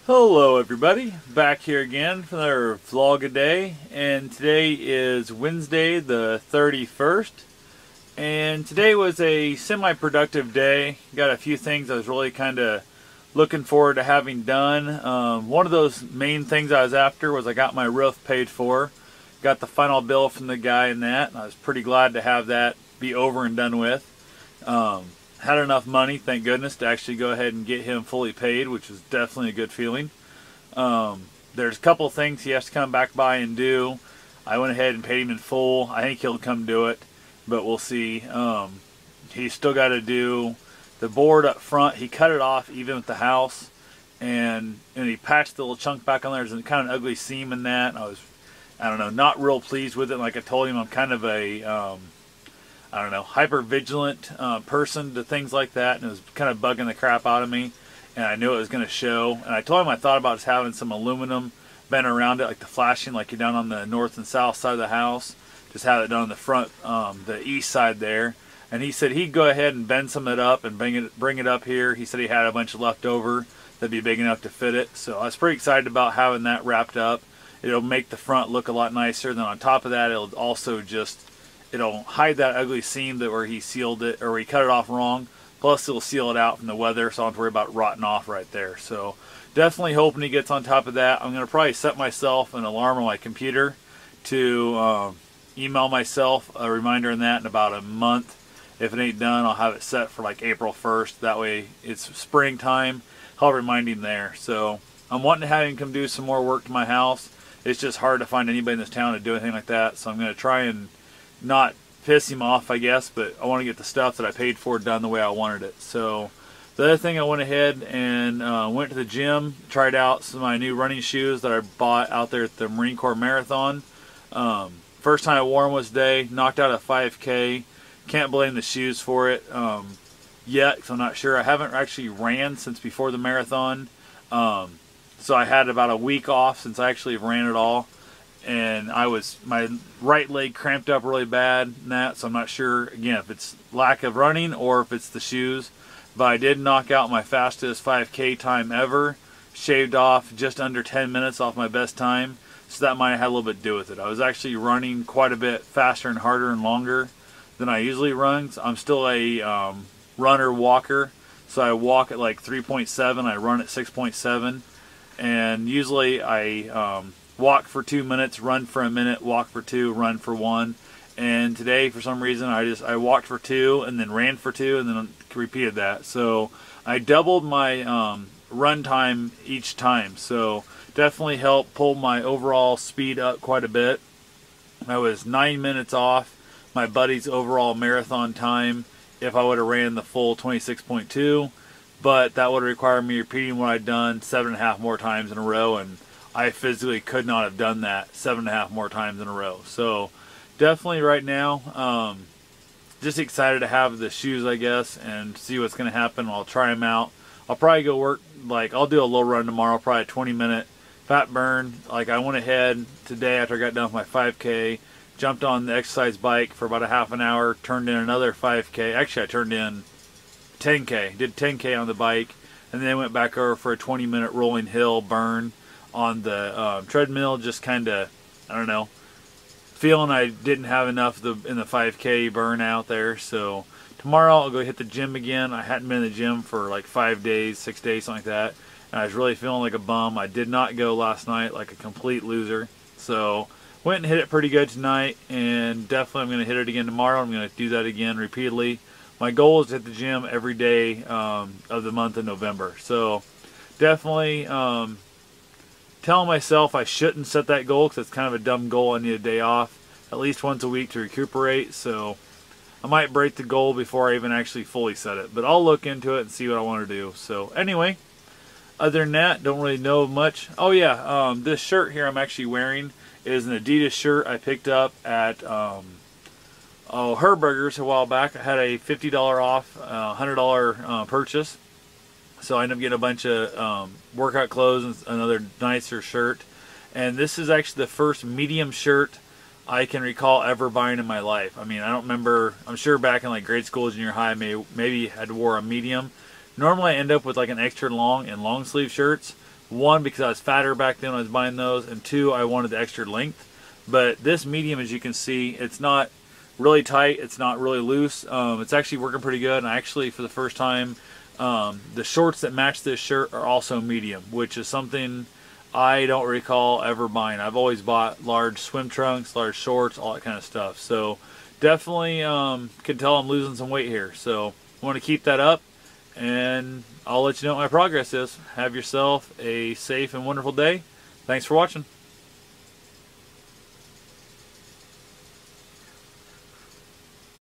Hello everybody, back here again for another vlog a day, and today is Wednesday the 31st, and today was a semi-productive day. Got a few things I was really kind of looking forward to having done. One of those main things I was after was I got my roof paid for, got the final bill from the guy and that, and I was pretty glad to have that be over and done with. Had enough money, thank goodness, to actually go ahead and get him fully paid, which was definitely a good feeling. There's a couple things he has to come back by and do. I went ahead and paid him in full. I think he'll come do it, but we'll see. He's still got to do the board up front. He cut it off even with the house, and he patched the little chunk back on there. There's kind of an ugly seam in that. I don't know, not real pleased with it. Like I told him, I'm kind of a I don't know, hyper vigilant person to things like that, and it was kind of bugging the crap out of me, and I knew it was going to show. And I told him I thought about just having some aluminum bent around it, like the flashing, like you're down on the north and south side of the house. Just have it done on the front, the east side there. And he said he'd go ahead and bend some of it up and bring it up here. He said he had a bunch left over that'd be big enough to fit it. So I was pretty excited about having that wrapped up. It'll make the front look a lot nicer. Then on top of that, it'll also it'll hide that ugly seam that where he sealed it, or he cut it off wrong. Plus it'll seal it out from the weather, so I don't have to worry about rotting off right there. So definitely hoping he gets on top of that. I'm going to probably set myself an alarm on my computer to email myself a reminder on that in about a month. If it ain't done, I'll have it set for like April 1st. That way it's springtime. I'll remind him there. So I'm wanting to have him come do some more work to my house. It's just hard to find anybody in this town to do anything like that. So I'm going to try and not piss him off, I guess, but I want to get the stuff that I paid for done the way I wanted it. So the other thing, I went ahead and went to the gym, tried out some of my new running shoes that I bought out there at the Marine Corps Marathon. First time I wore them was today, knocked out a 5K. Can't blame the shoes for it yet, because I'm not sure. I haven't actually ran since before the marathon. So I had about a week off since I actually ran at all. And my right leg cramped up really bad and that, so I'm not sure, again, if it's lack of running or if it's the shoes. But I did knock out my fastest 5K time ever, shaved off just under 10 minutes off my best time, so that might have had a little bit to do with it. I was actually running quite a bit faster and harder and longer than I usually run. So I'm still a runner walker, so I walk at like 3.7, I run at 6.7, and usually I walk for 2 minutes, run for a minute, walk for 2, run for 1. And today, for some reason, I walked for 2 and then ran for 2 and then repeated that. So I doubled my run time each time. So definitely helped pull my overall speed up quite a bit. I was 9 minutes off my buddy's overall marathon time if I would have ran the full 26.2. But that would require me repeating what I'd done 7.5 more times in a row, and I physically could not have done that 7.5 more times in a row. So definitely right now, just excited to have the shoes, I guess, and see what's going to happen. I'll try them out. I'll probably go work, I'll do a little run tomorrow, probably a 20-minute fat burn. I went ahead today after I got done with my 5K, jumped on the exercise bike for about a half an hour, turned in another 5K. Actually, I turned in 10K, did 10K on the bike, and then went back over for a 20-minute rolling hill burn on the treadmill, just kind of, I don't know, feeling I didn't have enough in the 5K burn out there. So tomorrow I'll go hit the gym again. I hadn't been in the gym for like 5 days, 6 days, something like that, and I was really feeling like a bum. I did not go last night, like a complete loser. So went and hit it pretty good tonight, and definitely I'm going to hit it again tomorrow. I'm going to do that again repeatedly. My goal is to hit the gym every day of the month of November. So definitely telling myself I shouldn't set that goal, because it's kind of a dumb goal. I need a day off at least once a week to recuperate. So I might break the goal before I even actually fully set it. But I'll look into it and see what I want to do. So anyway, other than that, don't really know much. Oh yeah, this shirt here I'm actually wearing is an Adidas shirt I picked up at Herberger's a while back. I had a $50 off, $100 purchase. So I ended up getting a bunch of workout clothes and another nicer shirt. And this is actually the first medium shirt I can recall ever buying in my life. I mean, I don't remember, I'm sure back in like grade school, junior high, maybe had wore a medium. Normally I end up with like an extra long and long sleeve shirts, One, because I was fatter back then when I was buying those, and two, I wanted the extra length. But this medium, as you can see, it's not really tight, it's not really loose. It's actually working pretty good, and I actually, for the first time, the shorts that match this shirt are also medium, which is something I don't recall ever buying. I've always bought large swim trunks, large shorts, all that kind of stuff. So definitely can tell I'm losing some weight here. So I want to keep that up, and I'll let you know what my progress is. Have yourself a safe and wonderful day. Thanks for watching.